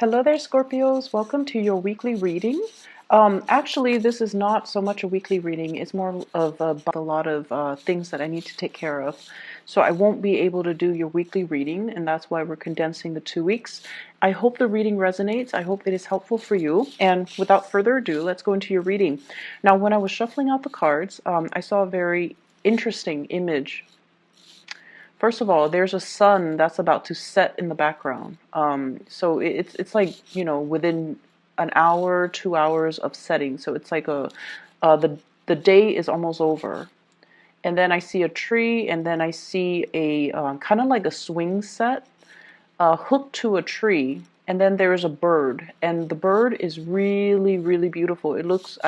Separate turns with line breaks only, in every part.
Hello there, Scorpios. Welcome to your weekly reading. Actually, this is not so much a weekly reading. It's more of about a lot of things that I need to take care of. So I won't be able to do your weekly reading, and that's why we're condensing the 2 weeks. I hope the reading resonates. I hope it is helpful for you. And without further ado, let's go into your reading. Now, when I was shuffling out the cards, I saw a very interesting image. First of all, there's a sun that's about to set in the background. So it's like, within an hour, 2 hours of setting. So it's like the day is almost over. And then I see a tree, and then I see a kind of like a swing set hooked to a tree. And then there's a bird, and the bird is really, really beautiful. It looks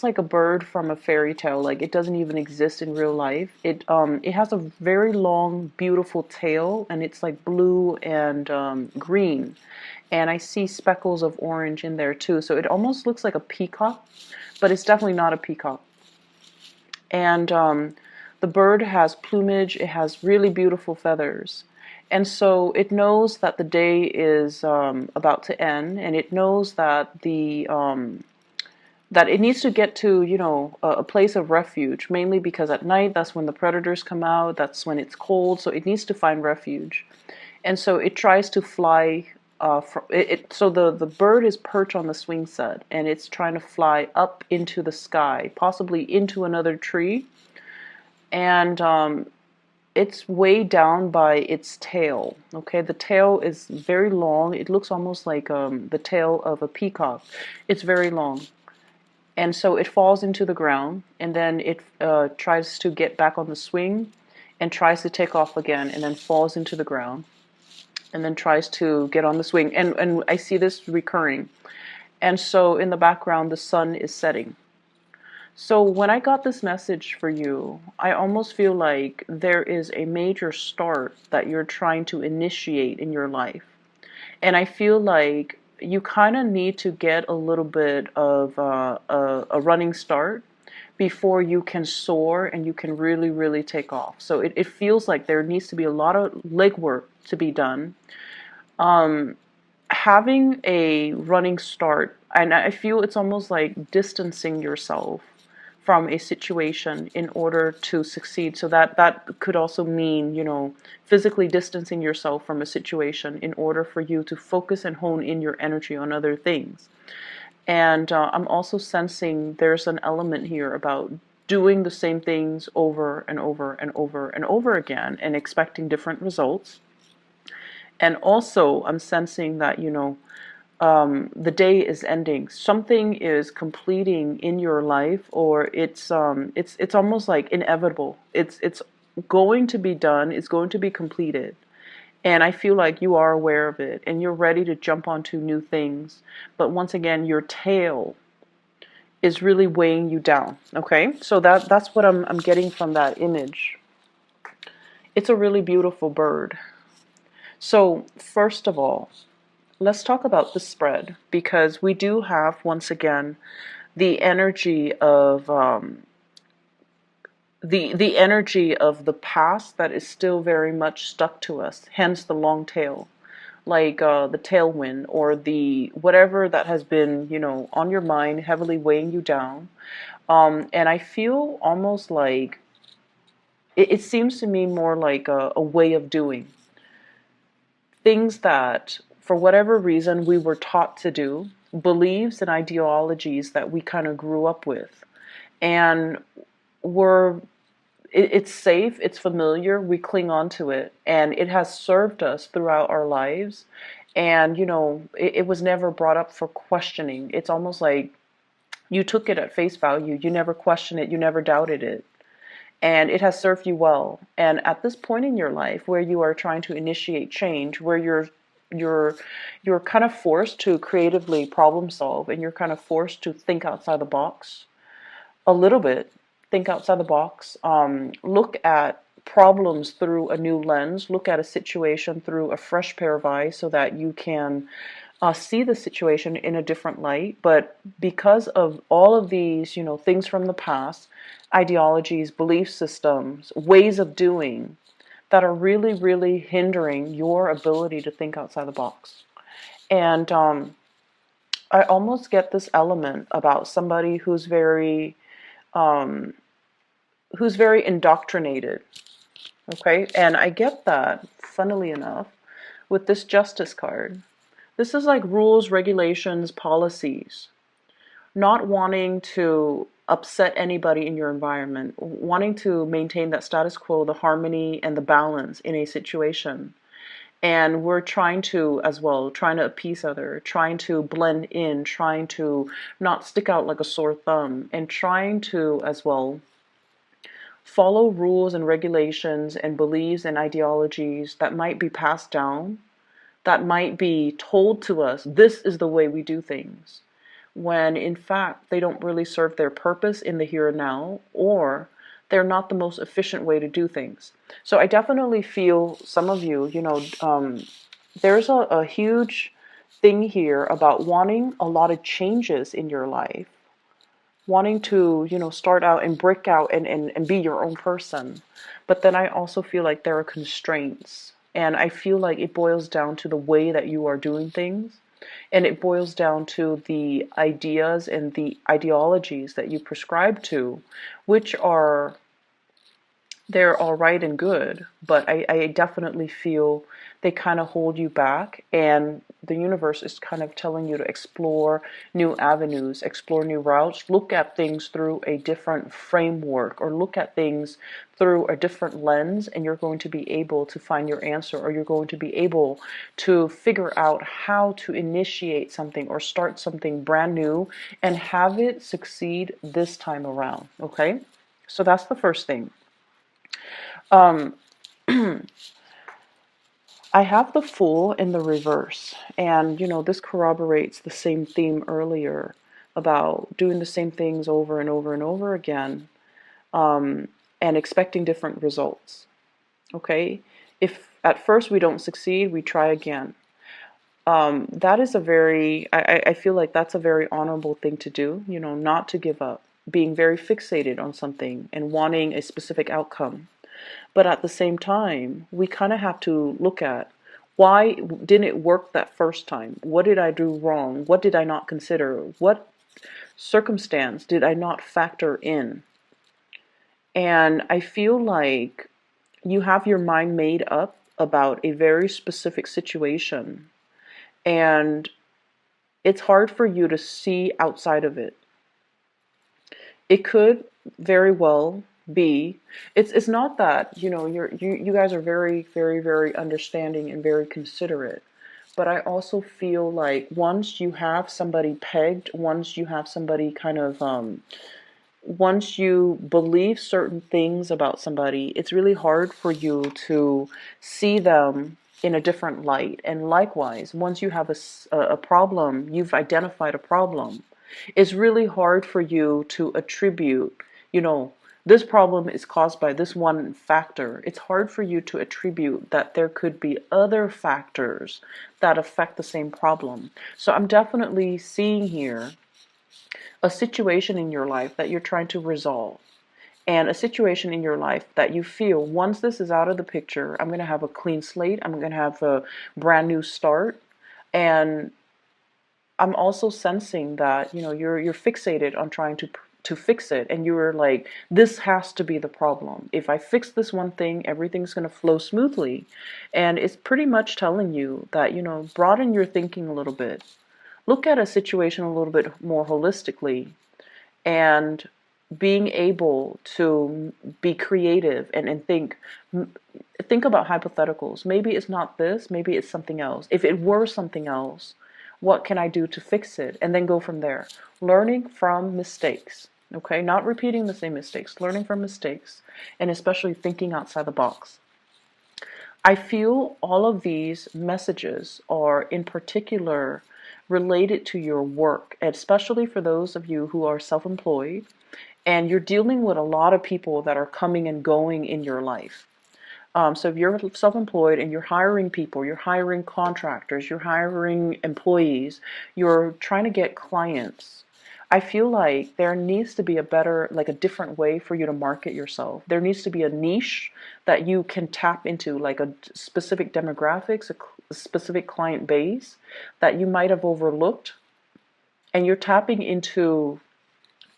like a bird from a fairy tale. Like it doesn't even exist in real life. It has a very long, beautiful tail, and it's like blue and green. And I see speckles of orange in there too. So it almost looks like a peacock, but it's definitely not a peacock. And the bird has plumage. It has really beautiful feathers. And so it knows that the day is about to end, and it knows that that it needs to get to, a place of refuge, mainly because at night, that's when the predators come out, that's when it's cold, so it needs to find refuge. And so it tries to fly, so the bird is perched on the swing set, and it's trying to fly up into the sky, possibly into another tree, and it's weighed down by its tail, okay? The tail is very long. It looks almost like the tail of a peacock. It's very long. And so it falls into the ground, and then it tries to get back on the swing and tries to take off again, and then falls into the ground and then tries to get on the swing. And I see this recurring. And so in the background, the sun is setting. So when I got this message for you, I almost feel like there is a major start that you're trying to initiate in your life. And I feel like you kind of need to get a little bit of a running start before you can soar and you can really, really take off. So it feels like there needs to be a lot of legwork to be done. Having a running start, and I feel it's almost like distancing yourself from a situation in order to succeed. So that could also mean, physically distancing yourself from a situation in order for you to focus and hone in your energy on other things. And I'm also sensing there's an element here about doing the same things over and over and over and over again and expecting different results. And also I'm sensing that, the day is ending. Something is completing in your life, or it's almost like inevitable. It's going to be done. It's going to be completed, and I feel like you are aware of it, and you're ready to jump onto new things. But once again, your tail is really weighing you down. Okay, so that's what I'm getting from that image. It's a really beautiful bird. So first of all, let's talk about the spread, because we do have, once again, the energy of the energy of the past that is still very much stuck to us. Hence the long tail, like the tailwind, or the whatever that has been, on your mind, heavily weighing you down. And I feel almost like it seems to me more like a way of doing things that, for whatever reason, we were taught to do, beliefs and ideologies that we kind of grew up with. And it's safe, it's familiar, we cling on to it, and it has served us throughout our lives. And, it was never brought up for questioning. It's almost like you took it at face value. You never questioned it, you never doubted it. And it has served you well. And at this point in your life where you are trying to initiate change, where you're kind of forced to creatively problem solve, and you're kind of forced to think outside the box a little bit, think outside the box, look at problems through a new lens, look at a situation through a fresh pair of eyes, so that you can see the situation in a different light. But because of all of these, things from the past, ideologies, belief systems, ways of doing, that are really, really hindering your ability to think outside the box. And I almost get this element about somebody um, who's very indoctrinated. Okay, and I get that, funnily enough, with this justice card. This is like rules, regulations, policies, not wanting to upset anybody in your environment, wanting to maintain that status quo, the harmony and the balance in a situation. And we're trying to, as well, trying to appease other, trying to blend in, trying to not stick out like a sore thumb, and trying to, as well, follow rules and regulations and beliefs and ideologies that might be passed down, that might be told to us, this is the way we do things, when in fact they don't really serve their purpose in the here and now, or they're not the most efficient way to do things. So I definitely feel some of you, there's a huge thing here about wanting a lot of changes in your life, wanting to, start out and break out and be your own person. But then I also feel like there are constraints. And I feel like it boils down to the way that you are doing things. And it boils down to the ideas and the ideologies that you prescribe to, which are, they're all right and good, but I definitely feel they kind of hold you back, and the universe is kind of telling you to explore new avenues, explore new routes, look at things through a different framework, or look at things through a different lens, and you're going to be able to find your answer, or you're going to be able to figure out how to initiate something or start something brand new and have it succeed this time around. Okay, so that's the first thing. um, I have the Fool in the reverse, and this corroborates the same theme earlier about doing the same things over and over and over again, and expecting different results. Okay, if at first we don't succeed, we try again. That is a very, I feel like that's a very honorable thing to do, not to give up, being very fixated on something and wanting a specific outcome. But at the same time, we kind of have to look at, why didn't it work that first time? What did I do wrong? What did I not consider? What circumstance did I not factor in? And I feel like you have your mind made up about a very specific situation, and it's hard for you to see outside of it. It could very well be, it's not that, you guys are very, very, very understanding and very considerate, but I also feel like once you have somebody pegged, once you have somebody kind of once you believe certain things about somebody, it's really hard for you to see them in a different light. And likewise, once you have a problem, you've identified a problem, it's really hard for you to attribute, this problem is caused by this one factor. It's hard for you to attribute that there could be other factors that affect the same problem. So I'm definitely seeing here a situation in your life that you're trying to resolve, and a situation in your life that you feel, once this is out of the picture, I'm going to have a clean slate, I'm going to have a brand new start. And I'm also sensing that, you're fixated on trying to fix it, and you're like, this has to be the problem. If I fix this one thing, everything's going to flow smoothly. And it's pretty much telling you that, broaden your thinking a little bit. Look at a situation a little bit more holistically, and being able to be creative and think about hypotheticals. Maybe it's not this, maybe it's something else. If it were something else, what can I do to fix it? And then go from there. Learning from mistakes, okay? Not repeating the same mistakes, learning from mistakes, and especially thinking outside the box. I feel all of these messages are in particular related to your work, especially for those of you who are self-employed and you're dealing with a lot of people that are coming and going in your life. So if you're self-employed and you're hiring people, you're hiring contractors, you're hiring employees, you're trying to get clients, I feel like there needs to be a better, like a different way for you to market yourself. There needs to be a niche that you can tap into, like a specific demographics, a specific client base that you might have overlooked, and you're tapping into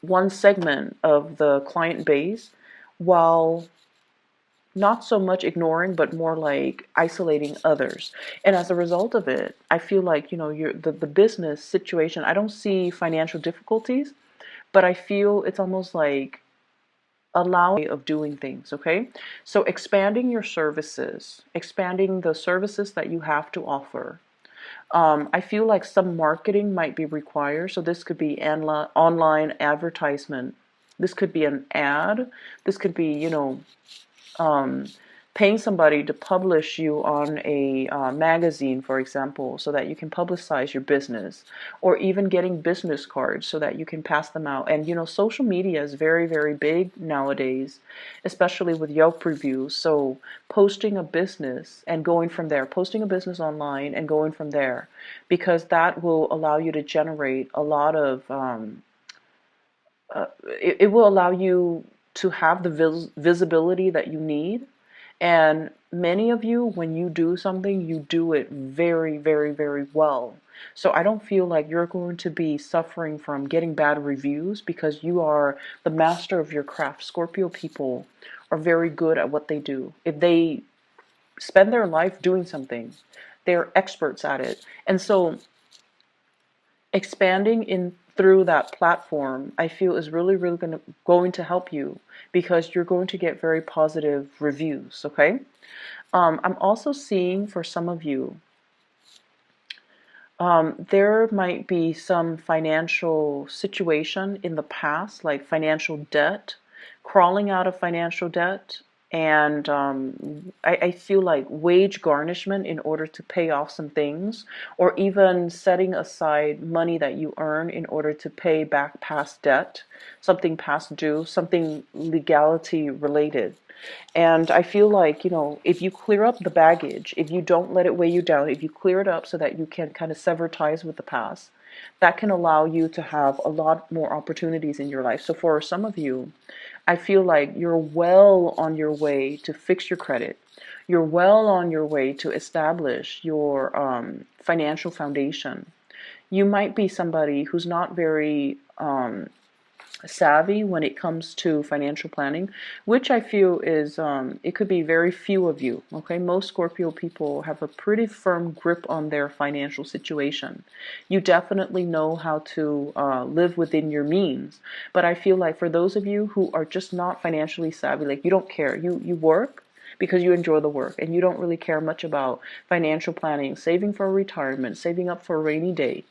one segment of the client base while not so much ignoring, but more like isolating others. And as a result of it, I feel like, the business situation, I don't see financial difficulties, but I feel it's almost like allowing of doing things, okay? So expanding your services, expanding the services that you have to offer. I feel like some marketing might be required. So this could be online advertisement. This could be an ad. This could be, um, paying somebody to publish you on a magazine, for example, so that you can publicize your business, or even getting business cards so that you can pass them out. And social media is very, very big nowadays, especially with Yelp reviews. So posting a business and going from there, posting a business online and going from there, because that will allow you to generate a lot of it will allow you to have the visibility that you need. And many of you, when you do something, you do it very, very, very well. So I don't feel like you're going to be suffering from getting bad reviews because you are the master of your craft. Scorpio people are very good at what they do. If they spend their life doing something, they're experts at it. And so expanding in through that platform, I feel is really, really going to help you, because you're going to get very positive reviews. Okay. I'm also seeing for some of you, there might be some financial situation in the past, like financial debt, crawling out of financial debt. And I feel like wage garnishment in order to pay off some things, or even setting aside money that you earn in order to pay back past debt, something past due, something legality related. And I feel like, if you clear up the baggage, if you don't let it weigh you down, if you clear it up so that you can kind of sever ties with the past, that can allow you to have a lot more opportunities in your life. So for some of you, I feel like you're well on your way to fix your credit. You're well on your way to establish your financial foundation. You might be somebody who's not very savvy when it comes to financial planning, which I feel is, it could be very few of you. Okay, most Scorpio people have a pretty firm grip on their financial situation. You definitely know how to live within your means, but I feel like for those of you who are just not financially savvy, like you don't care, you work because you enjoy the work and you don't really care much about financial planning, saving for retirement, saving up for a rainy day,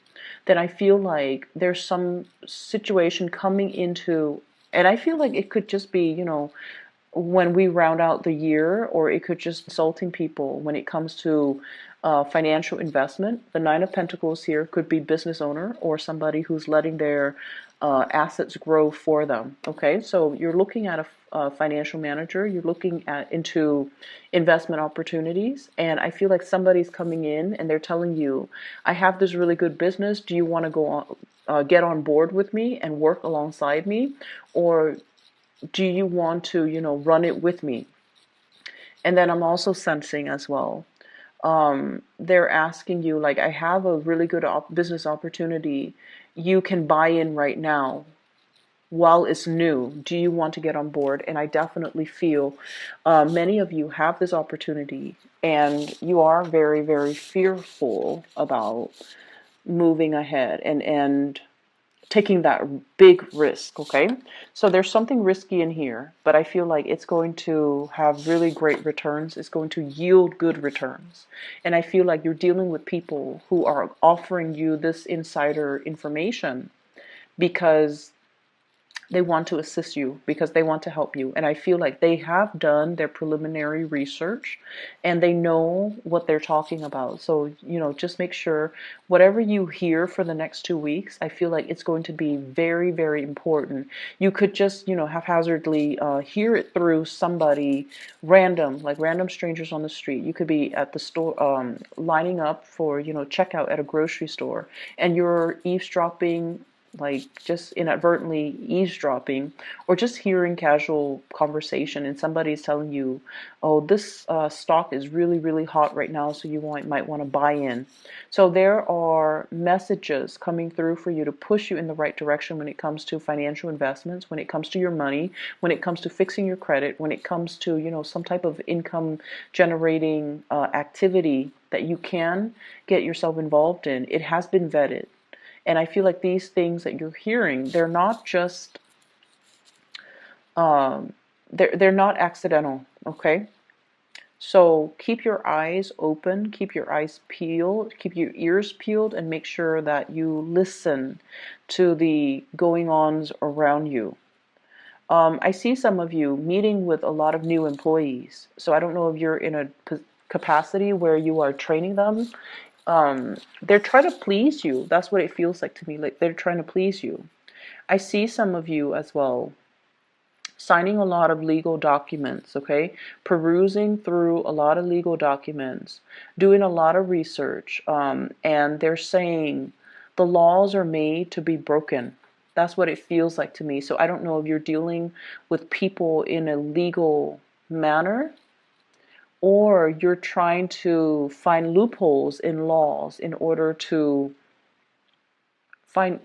then I feel like there's some situation coming into, and I feel like it could just be, when we round out the year, or it could just consulting people when it comes to financial investment. The Nine of Pentacles here could be business owner or somebody who's letting their assets grow for them. Okay, so you're looking at a financial manager, you're looking at into investment opportunities, and I feel like somebody's coming in and they're telling you, I have this really good business, do you want to go on, get on board with me and work alongside me, or do you want to, run it with me? And then I'm also sensing as well, they're asking you, like, I have a really good business opportunity, you can buy in right now while it's new, do you want to get on board? And I definitely feel many of you have this opportunity and you are very, very fearful about moving ahead and taking that big risk. Okay, so there's something risky in here, but I feel like it's going to have really great returns. It's going to yield good returns, and I feel like you're dealing with people who are offering you this insider information because they want to assist you, because they want to help you. And I feel like they have done their preliminary research and they know what they're talking about. So, just make sure whatever you hear for the next 2 weeks, I feel like it's going to be very, very important. You could just, haphazardly hear it through somebody random, like random strangers on the street. You could be at the store, lining up for, checkout at a grocery store, and you're eavesdropping like just inadvertently eavesdropping, or just hearing casual conversation and somebody's telling you, oh, this stock is really, really hot right now, so you might want to buy in. So there are messages coming through for you to push you in the right direction when it comes to financial investments, when it comes to your money, when it comes to fixing your credit, when it comes to, some type of income generating activity that you can get yourself involved in. It has been vetted. And I feel like these things that you're hearing, they're not just, um, they're not accidental, okay? So keep your eyes open, keep your eyes peeled, keep your ears peeled, and make sure that you listen to the going-ons around you. I see some of you meeting with a lot of new employees. So I don't know if you're in a capacity where you are training them. They're trying to please you. That's what it feels like to me. Like they're trying to please you. I see some of you as well signing a lot of legal documents, okay? Perusing through a lot of legal documents, doing a lot of research, and they're saying the laws are made to be broken. That's what it feels like to me. So I don't know if you're dealing with people in a legal manner, or you're trying to find loopholes in laws in order to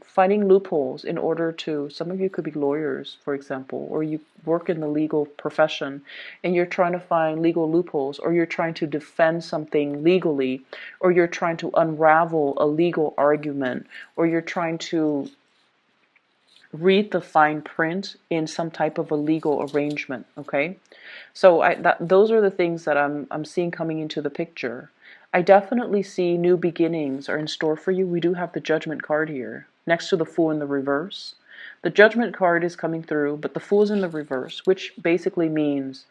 finding loopholes in order to, some of you could be lawyers, for example, or you work in the legal profession and you're trying to find legal loopholes, or you're trying to defend something legally, or you're trying to unravel a legal argument, or you're trying to read the fine print in some type of a legal arrangement, okay? So those are the things that I'm seeing coming into the picture. I definitely see new beginnings are in store for you. We do have the Judgment card here, next to the Fool in the reverse. The Judgment card is coming through, but the Fool's in the reverse, which basically means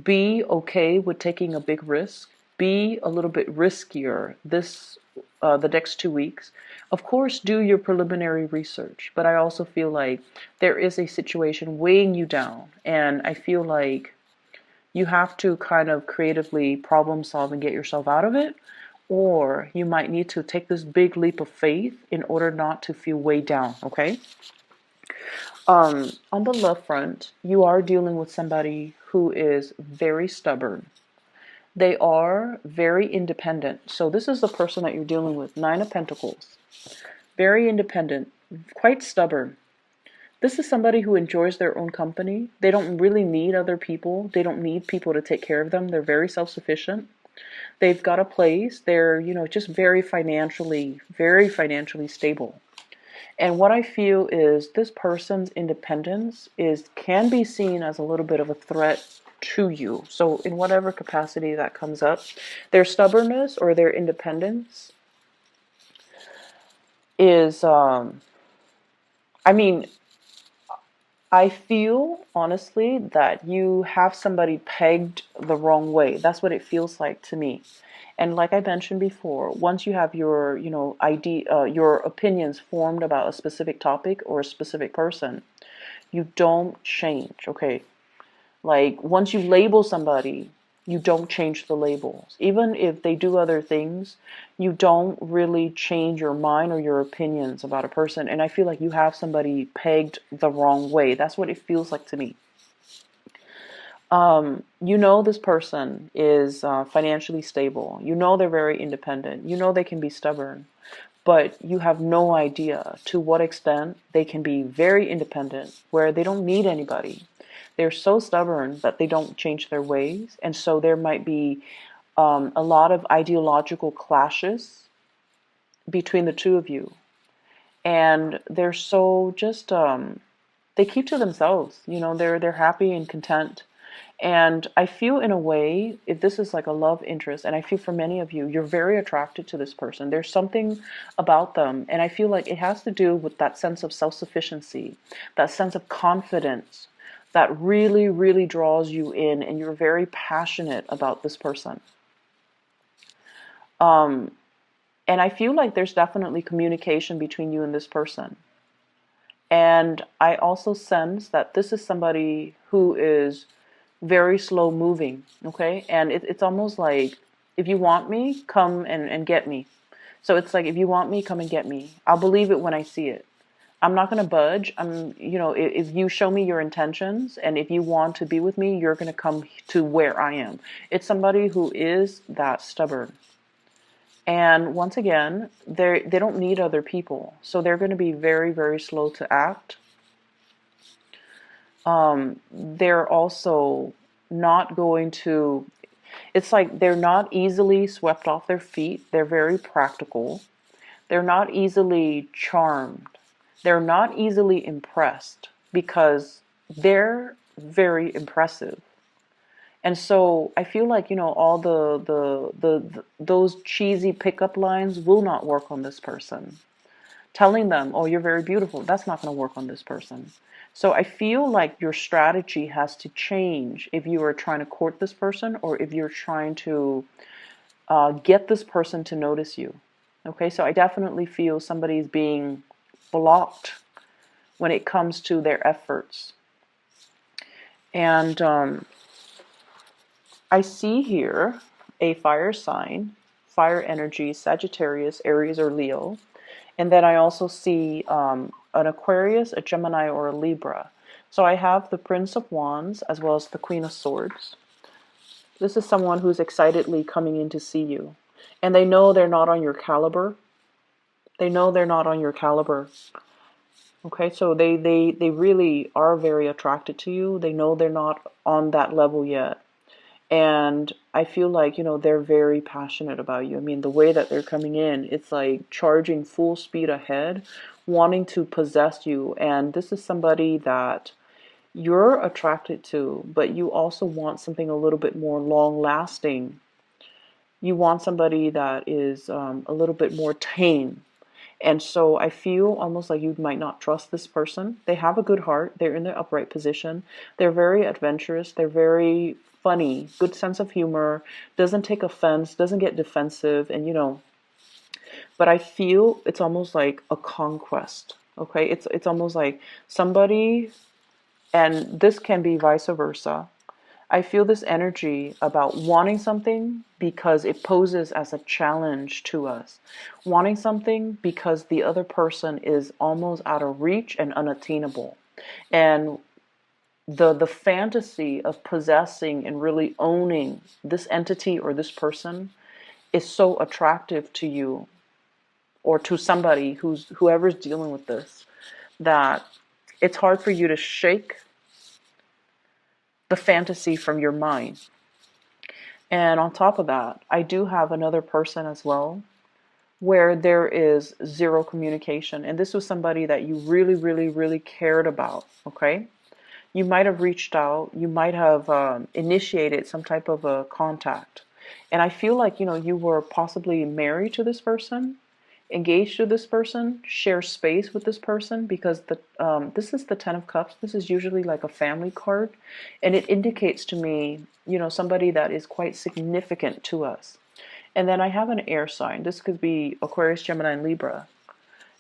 be okay with taking a big risk. Be a little bit riskier the next 2 weeks. Of course, do your preliminary research, but I also feel like there is a situation weighing you down, and I feel like you have to kind of creatively problem solve and get yourself out of it, or you might need to take this big leap of faith in order not to feel weighed down, okay? On the love front, you are dealing with somebody who is very stubborn. They are very independent. So this is the person that you're dealing with, Nine of Pentacles. Very independent, quite stubborn. This is somebody who enjoys their own company. They don't really need other people. They don't need people to take care of them. They're very self-sufficient. They've got a place. They're, just very financially stable. And what I feel is this person's independence can be seen as a little bit of a threat to you. So in whatever capacity that comes up, their stubbornness or their independence is, I feel, honestly, that you have somebody pegged the wrong way. That's what it feels like to me. And like I mentioned before, once you have your, your opinions formed about a specific topic or a specific person, you don't change, okay? Like, once you label somebody, you don't change the labels. Even if they do other things, you don't really change your mind or your opinions about a person. And I feel like you have somebody pegged the wrong way. That's what it feels like to me. This person is financially stable. They're very independent. They can be stubborn. But you have no idea to what extent they can be very independent, where they don't need anybody. They're so stubborn that they don't change their ways. And so there might be a lot of ideological clashes between the two of you. And they're so just, they keep to themselves. They're happy and content. And I feel, in a way, if this is like a love interest, and I feel for many of you, you're very attracted to this person. There's something about them, and I feel like it has to do with that sense of self-sufficiency, that sense of confidence that really, really draws you in, and you're very passionate about this person. And I feel like there's definitely communication between you and this person. And I also sense that this is somebody who is very slow moving, okay? And it's almost like, if you want me, come and get me. So it's like, if you want me, come and get me. I'll believe it when I see it. I'm not going to budge. If you show me your intentions and if you want to be with me, you're going to come to where I am. It's somebody who is that stubborn. And once again, they don't need other people. So they're going to be very, very slow to act. They're also not going to, it's like they're not easily swept off their feet. They're very practical. They're not easily charmed. They're not easily impressed because they're very impressive. And so I feel like, all those cheesy pickup lines will not work on this person. Telling them, oh, you're very beautiful, that's not going to work on this person. So I feel like your strategy has to change if you are trying to court this person or if you're trying to get this person to notice you. Okay, so I definitely feel somebody's being blocked when it comes to their efforts. And I see here a fire sign, fire energy, Sagittarius, Aries, or Leo. And then I also see an Aquarius, a Gemini, or a Libra. So I have the Prince of Wands as well as the Queen of Swords. This is someone who's excitedly coming in to see you. And they know they're not on your caliber. They know they're not on your caliber. Okay, so they really are very attracted to you. They know they're not on that level yet. And I feel like, they're very passionate about you. I mean, the way that they're coming in, it's like charging full speed ahead, wanting to possess you. And this is somebody that you're attracted to, but you also want something a little bit more long lasting. You want somebody that is a little bit more tame. And so I feel almost like you might not trust this person. They have a good heart. They're in their upright position. They're very adventurous. They're very funny, good sense of humor, doesn't take offense, doesn't get defensive, and but I feel it's almost like a conquest. Okay? It's almost like somebody, and this can be vice versa. I feel this energy about wanting something because it poses as a challenge to us. Wanting something because the other person is almost out of reach and unattainable. And the fantasy of possessing and really owning this entity or this person is so attractive to you or to somebody whoever's dealing with this, that it's hard for you to shake the fantasy from your mind. And on top of that, I do have another person as well where there is zero communication. And this was somebody that you really, really, really cared about, okay? You might have reached out, you might have initiated some type of a contact. And I feel like, you were possibly married to this person, engaged to this person, share space with this person, because this is the Ten of Cups. This is usually like a family card. And it indicates to me, somebody that is quite significant to us. And then I have an air sign. This could be Aquarius, Gemini, and Libra.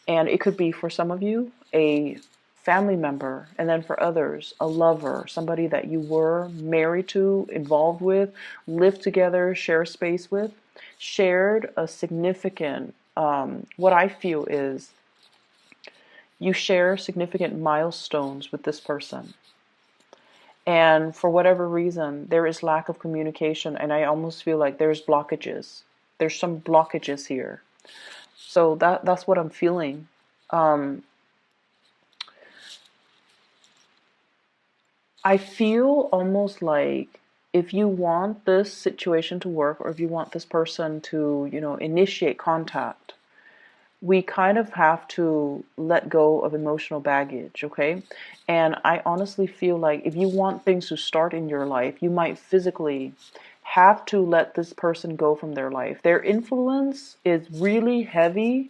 And it could be, for some of you, a family member, and then for others, a lover, somebody that you were married to, involved with, lived together, share space with, shared a significant, what I feel is you share significant milestones with this person. And for whatever reason, there is lack of communication, and I almost feel like there's blockages. There's some blockages here. So that's what I'm feeling. I feel almost like if you want this situation to work, or if you want this person to, initiate contact, we kind of have to let go of emotional baggage, okay? And I honestly feel like if you want things to start in your life, you might physically have to let this person go from their life. Their influence is really heavy.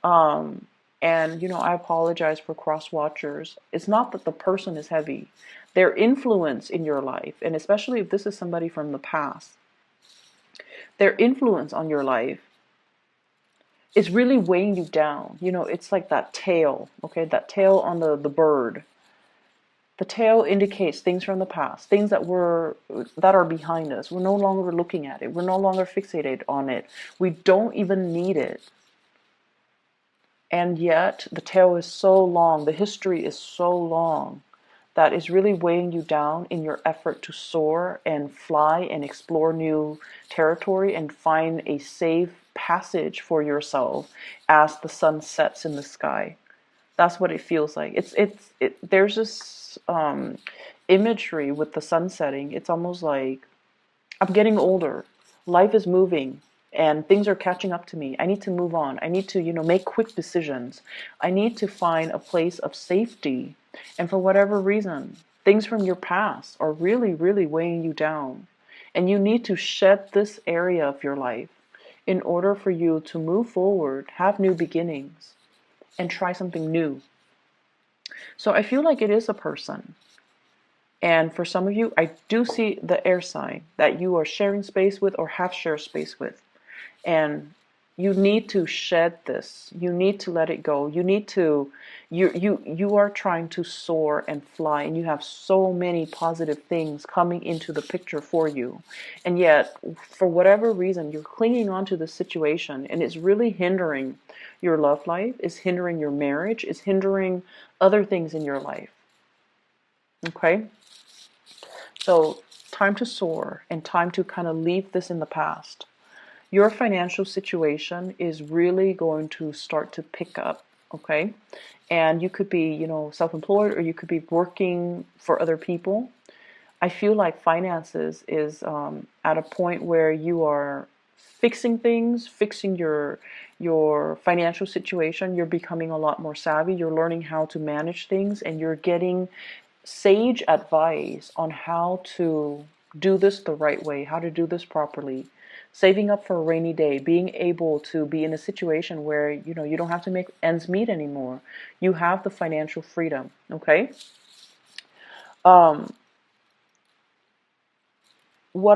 And, I apologize for cross watchers. It's not that the person is heavy. Their influence in your life, and especially if this is somebody from the past, their influence on your life is really weighing you down. It's like that tail, okay? That tail on the bird. The tail indicates things from the past, things that are behind us. We're no longer looking at it. We're no longer fixated on it. We don't even need it. And yet the tail is so long, the history is so long, that is really weighing you down in your effort to soar and fly and explore new territory and find a safe passage for yourself as the sun sets in the sky. That's what it feels like. There's this imagery with the sun setting. It's almost like I'm getting older. Life is moving and things are catching up to me. I need to move on. I need to, make quick decisions. I need to find a place of safety. And for whatever reason, things from your past are really, really weighing you down. And you need to shed this area of your life in order for you to move forward, have new beginnings, and try something new. So I feel like it is a person. And for some of you, I do see the air sign that you are sharing space with or have shared space with. And you need to shed this. You need to let it go. You are trying to soar and fly, and you have so many positive things coming into the picture for you. And yet, for whatever reason, you're clinging on to the situation, and it's really hindering your love life, it's hindering your marriage, it's hindering other things in your life. Okay? So, time to soar and time to kind of leave this in the past. Your financial situation is really going to start to pick up, okay? And you could be, self-employed, or you could be working for other people. I feel like finances is at a point where you are fixing things, fixing your financial situation. You're becoming a lot more savvy. You're learning how to manage things, and you're getting sage advice on how to do this the right way, how to do this properly. Saving up for a rainy day, being able to be in a situation where you don't have to make ends meet anymore. You have the financial freedom, okay? What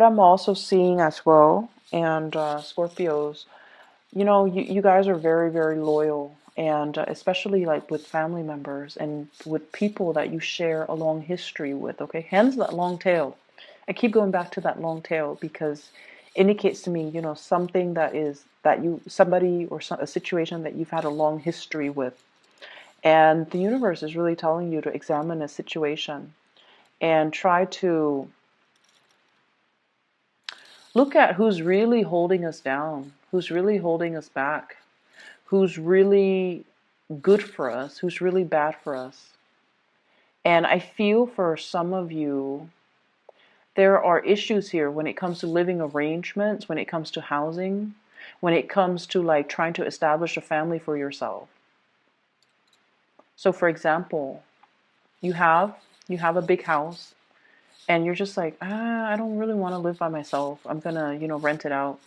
I'm also seeing as well, and Scorpios, you guys are very, very loyal, and especially like with family members and with people that you share a long history with, okay? Hence that long tail. I keep going back to that long tail because it indicates to me, something somebody or a situation that you've had a long history with. And the universe is really telling you to examine a situation and try to look at who's really holding us down, who's really holding us back, who's really good for us, who's really bad for us. And I feel for some of you, there are issues here when it comes to living arrangements, when it comes to housing, when it comes to like trying to establish a family for yourself. So for example, you have a big house, and you're just like, I don't really want to live by myself. I'm gonna, rent it out.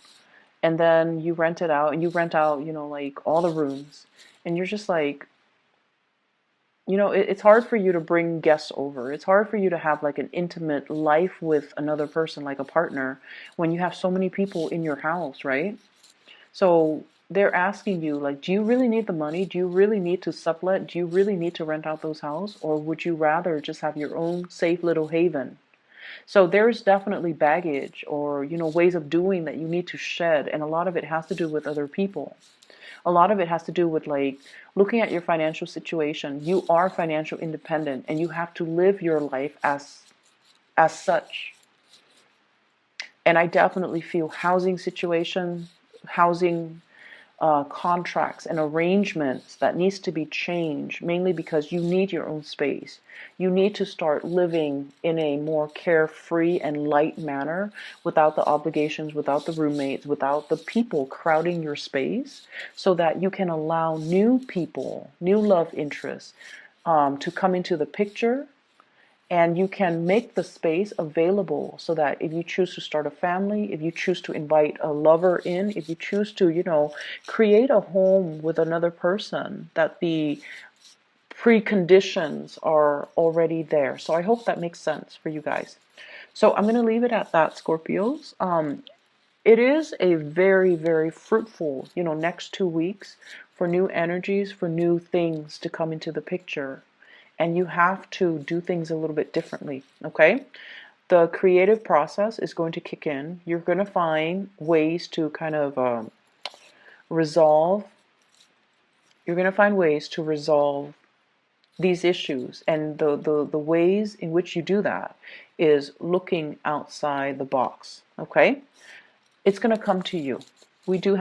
And then you rent it out, and you rent out, like all the rooms. And you're just like, it's hard for you to bring guests over. It's hard for you to have like an intimate life with another person, like a partner, when you have so many people in your house, right? So they're asking you, like, do you really need the money? Do you really need to sublet? Do you really need to rent out those houses? Or would you rather just have your own safe little haven? So there's definitely baggage or, ways of doing that you need to shed. And a lot of it has to do with other people. A lot of it has to do with like looking at your financial situation. You are financial independent, and you have to live your life as such. And I definitely feel housing situation, housing contracts and arrangements that needs to be changed, mainly because you need your own space. You need to start living in a more carefree and light manner, without the obligations, without the roommates, without the people crowding your space, so that you can allow new people, new love interests to come into the picture. And you can make the space available so that if you choose to start a family, if you choose to invite a lover in, if you choose to, create a home with another person, that the preconditions are already there. So I hope that makes sense for you guys. So I'm going to leave it at that, Scorpios. It is a very, very fruitful, next 2 weeks for new energies, for new things to come into the picture. and you have to do things a little bit differently, okay? The creative process is going to kick in. You're going to find ways to kind of resolve, you're going to find ways to resolve these issues. And the ways in which you do that is looking outside the box, okay? It's going to come to you. We do